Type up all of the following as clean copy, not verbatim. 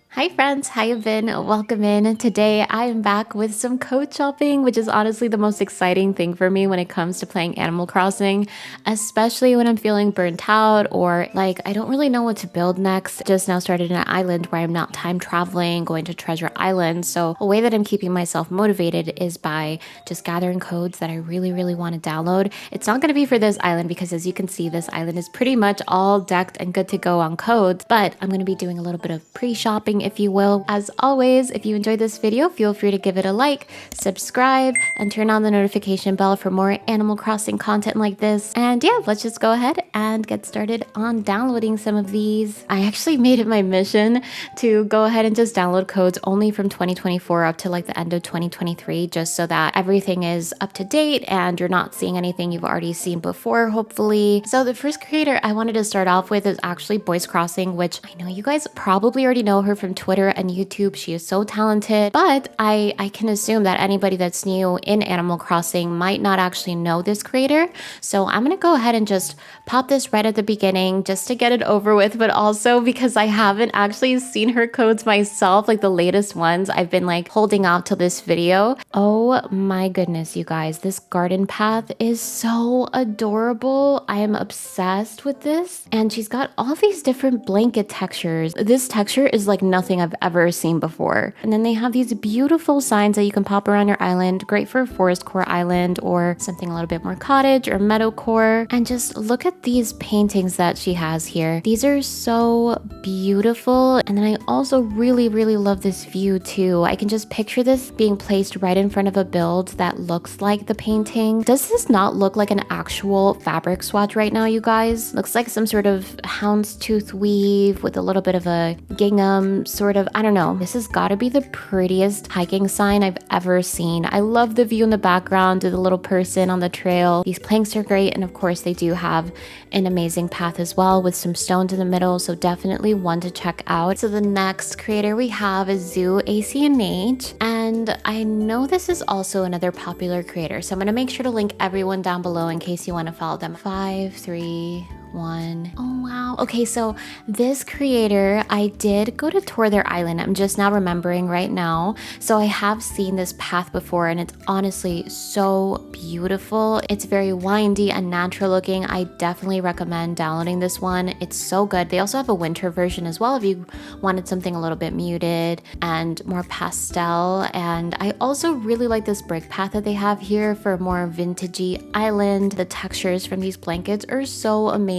Hi friends, how you been? Welcome in. Today I am back with some code shopping, which is honestly the most exciting thing for me when it comes to playing Animal Crossing, especially when I'm feeling burnt out or like I don't really know what to build next. Just now started an island where I'm not time traveling, going to Treasure Island. So a way that I'm keeping myself motivated is by just gathering codes that I really want to download. It's not going to be for this island because as you can see, this island is pretty much all decked and good to go on codes, but I'm going to be doing a little bit of pre-shopping if you will. As always, if you enjoyed this video, feel free to give it a like, subscribe, and turn on the notification bell for more Animal Crossing content like this. And yeah, let's just go ahead and get started on downloading some of these. I actually made it my mission to go ahead and just download codes only from 2024 up to like the end of 2023, just so that everything is up to date and you're not seeing anything you've already seen before, hopefully. So the first creator I wanted to start off with is actually Boys Crossing, which I know you guys probably already know her from Twitter and YouTube. She is so talented, but I can assume that anybody that's new in Animal Crossing might not actually know this creator. So I'm gonna go ahead and just pop this right at the beginning just to get it over with, but also because I haven't actually seen her codes myself, like the latest ones. I've been like holding out till this video. Oh my goodness, you guys, this garden path is so adorable. I am obsessed with this. And she's got all these different blanket textures. This texture is like nothing I've ever seen before. And then they have these beautiful signs that you can pop around your island, great for a forest core island or something a little bit more cottage or meadow core. And just look at these paintings that she has here. These are so beautiful. And then I also really love this view too. I can just picture this being placed right in front of a build that looks like the painting. Does this not look like an actual fabric swatch right now, you guys? Looks like some sort of houndstooth weave with a little bit of a gingham sort of, I don't know. This has got to be the prettiest hiking sign I've ever seen. I love the view in the background of the little person on the trail. These planks are great, and of course they do have an amazing path as well with some stones in the middle, so definitely one to check out. So the next creator we have is Zoo ACNH, and I know this is also another popular creator, so I'm going to make sure to link everyone down below in case you want to follow them. 5, 3, 1. Oh wow. Okay, so this creator, I did go to tour their island. I'm just now remembering right now. So I have seen this path before and it's honestly so beautiful. It's very windy and natural looking. I definitely recommend downloading this one. It's so good. They also have a winter version as well if you wanted something a little bit muted and more pastel. And I also really like this brick path that they have here for a more vintagey island. The textures from these blankets are so amazing.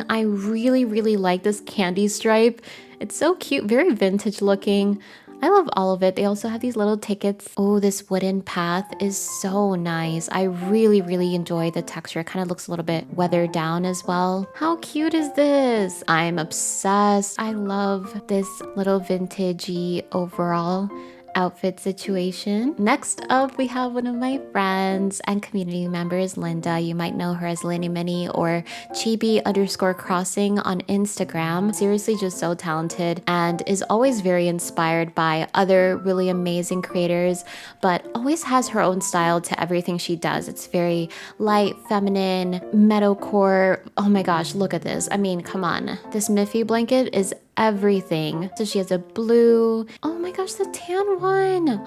I really like this candy stripe. It's so cute, very vintage looking. I love all of it. They also have these little tickets. Oh, this wooden path is so nice. I really enjoy the texture. It kind of looks a little bit weathered down as well. How cute is this? I'm obsessed. I love this little vintagey overall outfit situation. Next up, we have one of my friends and community members, Linda. You might know her as Linymini or Chibi_crossing on Instagram. Seriously, just so talented and is always very inspired by other really amazing creators, but always has her own style to everything she does. It's very light, feminine, metalcore. Oh my gosh, look at this. I mean, come on. This Miffy blanket is everything. So she has a blue, oh my gosh, the tan one.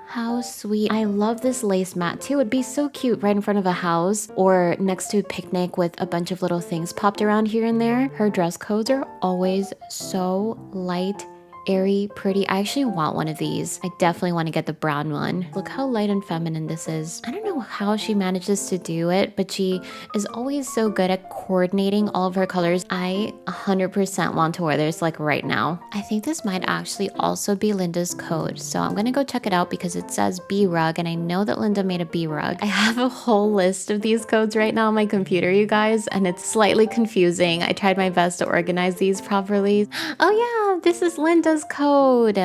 How sweet. I love this lace mat too. It'd be so cute right in front of a house or next to a picnic with a bunch of little things popped around here and there. Her dress codes are always so light, airy, pretty. I actually want one of these. I definitely want to get the brown one. Look how light and feminine this is. I don't know how she manages to do it, but she is always so good at coordinating all of her colors. I 100% want to wear this like right now. I think this might actually also be Linda's code. So I'm gonna go check it out because it says Bee Rug and I know that Linda made a bee rug. I have a whole list of these codes right now on my computer, you guys, and it's slightly confusing. I tried my best to organize these properly. Oh yeah, this is Linda's code.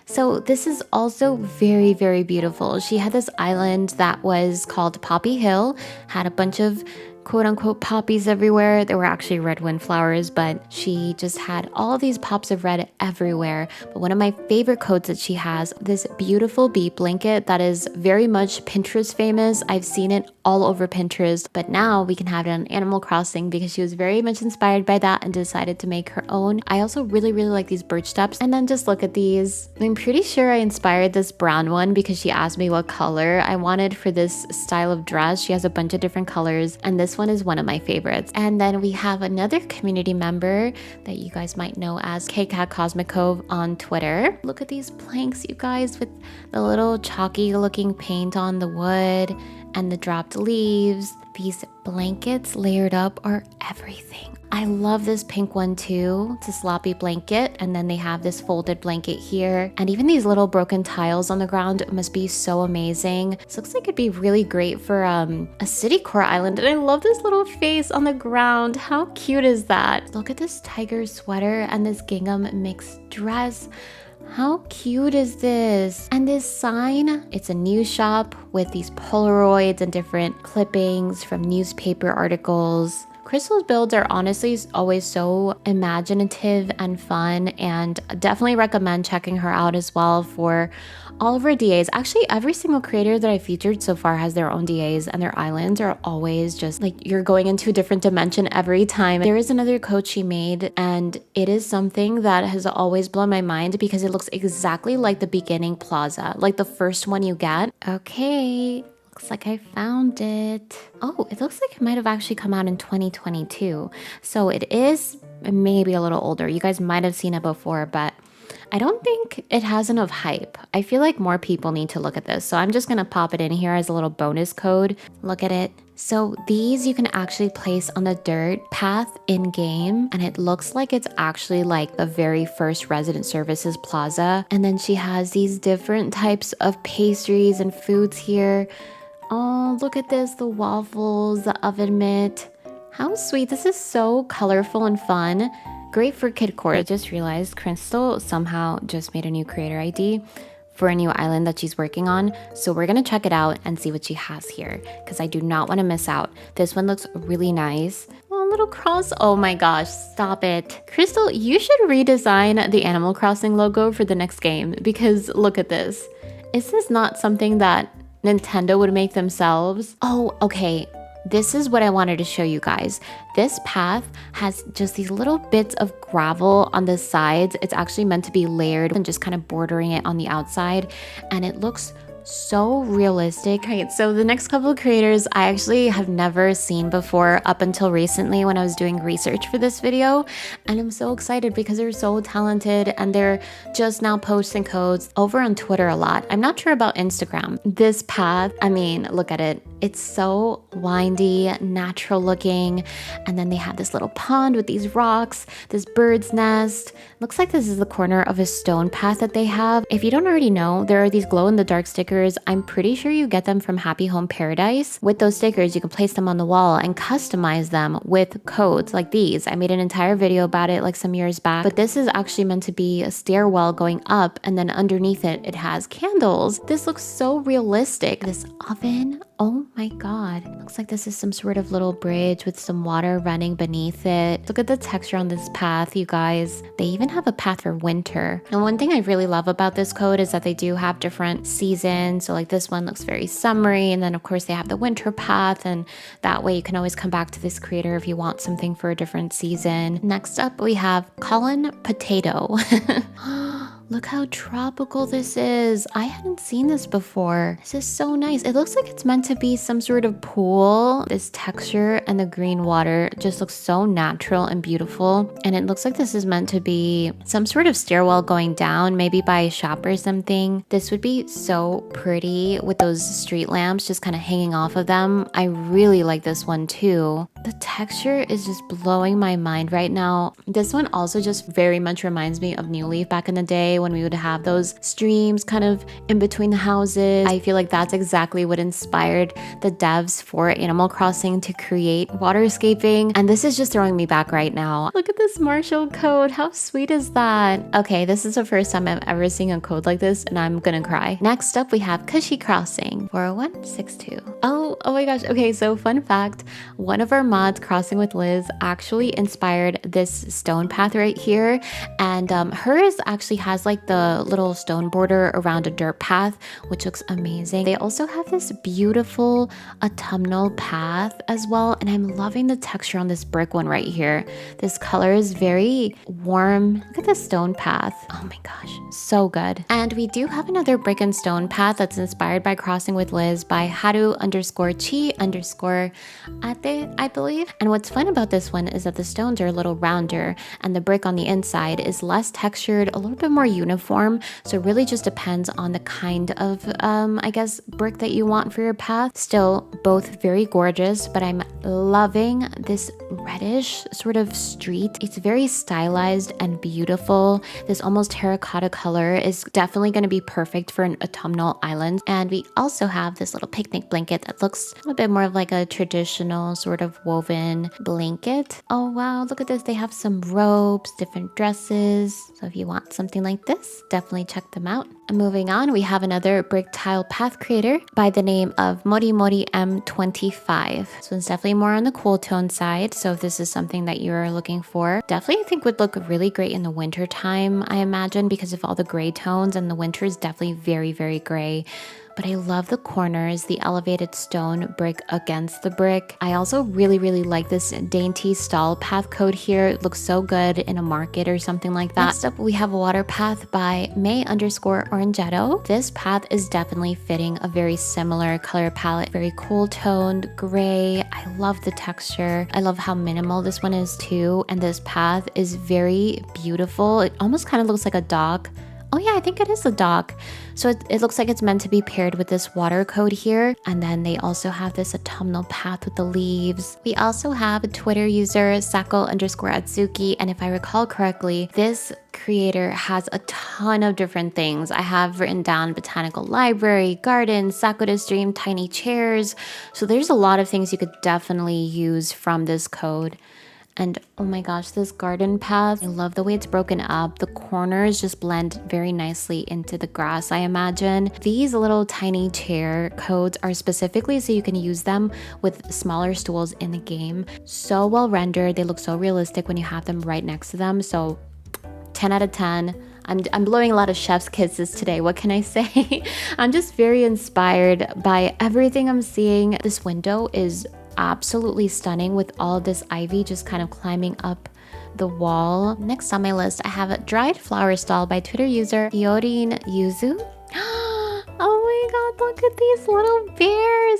So this is also very beautiful. She had this island that was called Poppy Hill, had a bunch of quote unquote poppies everywhere. They were actually red windflowers, but she just had all these pops of red everywhere. But one of my favorite coats that she has, this beautiful bee blanket that is very much Pinterest famous. I've seen it all over Pinterest, but now we can have it on Animal Crossing because she was very much inspired by that and decided to make her own. I also really like these birch steps. And then just look at these. I'm pretty sure I inspired this brown one because she asked me what color I wanted for this style of dress. She has a bunch of different colors, and this one is one of my favorites. And then we have another community member that you guys might know as KCat Cosmic Cove on Twitter. Look at these planks, you guys, with the little chalky looking paint on the wood and the dropped leaves. These blankets layered up are everything. I love this pink one too. It's a sloppy blanket, and then they have this folded blanket here. And even these little broken tiles on the ground must be so amazing. This looks like it'd be really great for a city core island. And I love this little face on the ground. How cute is that? Look at this tiger sweater and this gingham mixed dress. How cute is this? And this sign, it's a news shop with these Polaroids and different clippings from newspaper articles. Crystal's builds are honestly always so imaginative and fun, and definitely recommend checking her out as well for all of her DAs. Actually, every single creator that I featured so far has their own DAs, and their islands are always just like you're going into a different dimension every time. There is another coat she made, and it is something that has always blown my mind because it looks exactly like the beginning plaza, like the first one you get. Okay. Looks like I found it. Oh, it looks like it might have actually come out in 2022. So it is maybe a little older. You guys might have seen it before, but I don't think it has enough hype. I feel like more people need to look at this. So I'm just gonna pop it in here as a little bonus code. Look at it. So these you can actually place on the dirt path in game, and it looks like it's actually like the very first resident services plaza. And then she has these different types of pastries and foods here. Oh, look at this, the waffles, the oven mitt. How sweet. This is so colorful and fun. Great for kid core. I just realized Crystal somehow just made a new creator ID for a new island that she's working on. So we're gonna check it out and see what she has here because I do not want to miss out. This one looks really nice. Oh, little cross. Oh my gosh, stop it. Crystal, you should redesign the Animal Crossing logo for the next game because look at this. Is this not something that Nintendo would make themselves? Oh, okay. This is what I wanted to show you guys. This path has just these little bits of gravel on the sides. It's actually meant to be layered and just kind of bordering it on the outside. And it looks so realistic. Okay, so the next couple of creators I actually have never seen before up until recently when I was doing research for this video, and I'm so excited because they're so talented and they're just now posting codes over on Twitter a lot. I'm not sure about Instagram. This path, I mean, look at it. It's so windy, natural looking, and then they have this little pond with these rocks, this bird's nest. Looks like this is the corner of a stone path that they have. If you don't already know, there are these glow-in-the-dark stickers. I'm pretty sure you get them from Happy Home Paradise. With those stickers, you can place them on the wall and customize them with codes like these. I made an entire video about it like some years back, but this is actually meant to be a stairwell going up, and then underneath it, it has candles. This looks so realistic. This oven, oh my god. Looks like this is some sort of little bridge with some water running beneath it. Look at the texture on this path, you guys. They even have a path for winter. And one thing I really love about this code is that they do have different seasons. So like this one looks very summery, and then of course they have the winter path, and that way you can always come back to this creator if you want something for a different season. Next up we have Colin Potato. Look how tropical this is. I hadn't seen this before. This is so nice. It looks like it's meant to be some sort of pool. This texture and the green water just looks so natural and beautiful. And it looks like this is meant to be some sort of stairwell going down, maybe by a shop or something. This would be so pretty with those street lamps just kind of hanging off of them. I really like this one too. The texture is just blowing my mind right now. This one also just very much reminds me of New Leaf back in the day when we would have those streams kind of in between the houses. I feel like that's exactly what inspired the devs for Animal Crossing to create waterscaping. And this is just throwing me back right now. Look at this Marshall code. How sweet is that? Okay, this is the first time I'm ever seeing a code like this and I'm gonna cry. Next up, we have Cushy Crossing 40162. Oh my gosh. Okay, so fun fact, one of our mods, Crossing with Liz, actually inspired this stone path right here. And hers actually has like the little stone border around a dirt path, which looks amazing. They also have this beautiful autumnal path as well. And I'm loving the texture on this brick one right here. This color is very warm. Look at the stone path. Oh my gosh, so good. And we do have another brick and stone path that's inspired by Crossing with Liz by Haru_chi_ate, I believe. And what's fun about this one is that the stones are a little rounder and the brick on the inside is less textured, a little bit more uniform. So it really just depends on the kind of, I guess, brick that you want for your path. Still, both very gorgeous, but I'm loving this reddish sort of street. It's very stylized and beautiful. This almost terracotta color is definitely going to be perfect for an autumnal island. And we also have this little picnic blanket that looks a bit more of like a traditional sort of woven blanket. Oh wow, look at this. They have some robes, different dresses. So if you want something like this, definitely check them out. And moving on, we have another brick tile path creator by the name of Mori Mori M25. This one's definitely more on the cool tone side. So if this is something that you're looking for, definitely I think would look really great in the winter time, I imagine, because of all the gray tones, and the winter is definitely very, very gray. But I love the corners, the elevated stone brick against the brick. I also really, really like this dainty stall path code here. It looks so good in a market or something like that. Next up, we have a water path by May_Orangetto. This path is definitely fitting a very similar color palette, very cool toned gray. I love the texture. I love how minimal this one is too. And this path is very beautiful. It almost kind of looks like a dock. Oh yeah, I think it is a dock. So it looks like it's meant to be paired with this water code here. And then they also have this autumnal path with the leaves. We also have a Twitter user, Sako_Atsuki. And if I recall correctly, this creator has a ton of different things. I have written down botanical library, garden, Sakura stream, tiny chairs. So there's a lot of things you could definitely use from this code. And oh my gosh, this garden path, I love the way it's broken up. The corners just blend very nicely into the grass, I imagine. These little tiny chair codes are specifically so you can use them with smaller stools in the game. So well rendered. They look so realistic when you have them right next to them. So 10 out of 10. I'm blowing a lot of chef's kisses today. What can I say? I'm just very inspired by everything I'm seeing. This window is absolutely stunning with all this ivy just kind of climbing up the wall. Next on my list, I have a dried flower stall by Twitter user Yorin Yuzu. Oh my god, look at these little bears.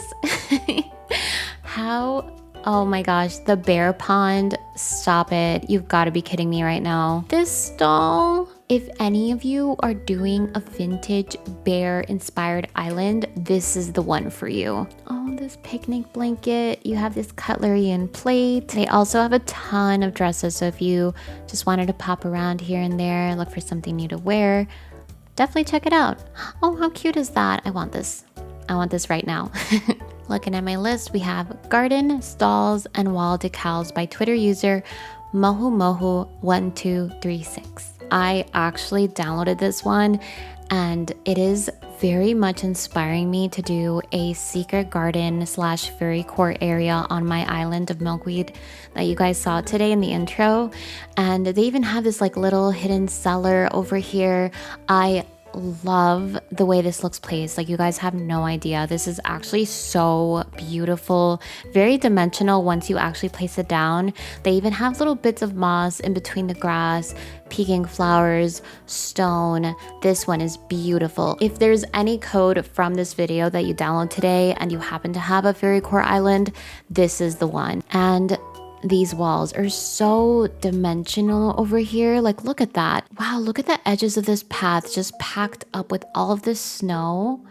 Oh my gosh, the bear pond. Stop it. You've got to be kidding me right now. This stall. If any of you are doing a vintage bear inspired island, this is the one for you. Oh, this picnic blanket. You have this cutlery and plate. They also have a ton of dresses. So if you just wanted to pop around here and there, look for something new to wear, definitely check it out. Oh, how cute is that? I want this. I want this right now. Looking at my list, we have garden, stalls, and wall decals by Twitter user Mohumohu1236. I actually downloaded this one and it is very much inspiring me to do a secret garden / fairy court area on my island of milkweed that you guys saw today in the intro. And they even have this like little hidden cellar over here. I love the way this looks placed. Like, you guys have no idea. This is actually so beautiful, very dimensional once you actually place it down. They even have little bits of moss in between the grass, peeking flowers, stone. This one is beautiful. If there's any code from this video that you download today and you happen to have a fairy core island, this is the one. And these walls are so dimensional over here. Like, look at that. Wow, look at the edges of this path just packed up with all of this snow.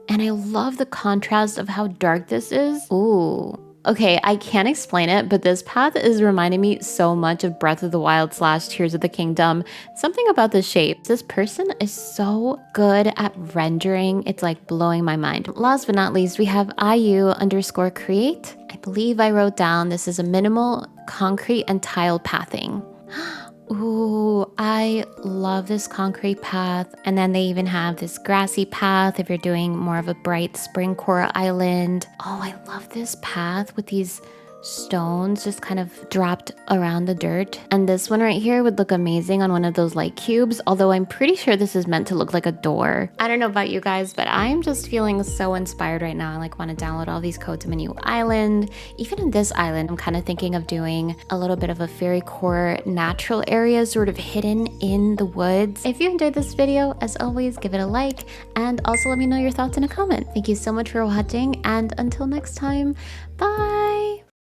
And I love the contrast of how dark this is. Ooh, Okay, I can't explain it, but this path is reminding me so much of Breath of the Wild slash Tears of the Kingdom. Something about the shape. This person is so good at rendering. It's like blowing my mind. Last but not least, we have IU_create. I believe I wrote down this is a minimal concrete and tile pathing. Ooh, I love this concrete path. And then they even have this grassy path if you're doing more of a bright spring coral island. Oh, I love this path with these stones just kind of dropped around the dirt. And this one right here would look amazing on one of those like cubes, although I'm pretty sure this is meant to look like a door. I don't know about you guys, but I'm just feeling so inspired right now. I like want to download all these codes in my new island. Even in this island, I'm kind of thinking of doing a little bit of a fairy core natural area sort of hidden in the woods. If you enjoyed this video, as always, give it a like and also let me know your thoughts in a comment. Thank you so much for watching, and until next time, bye!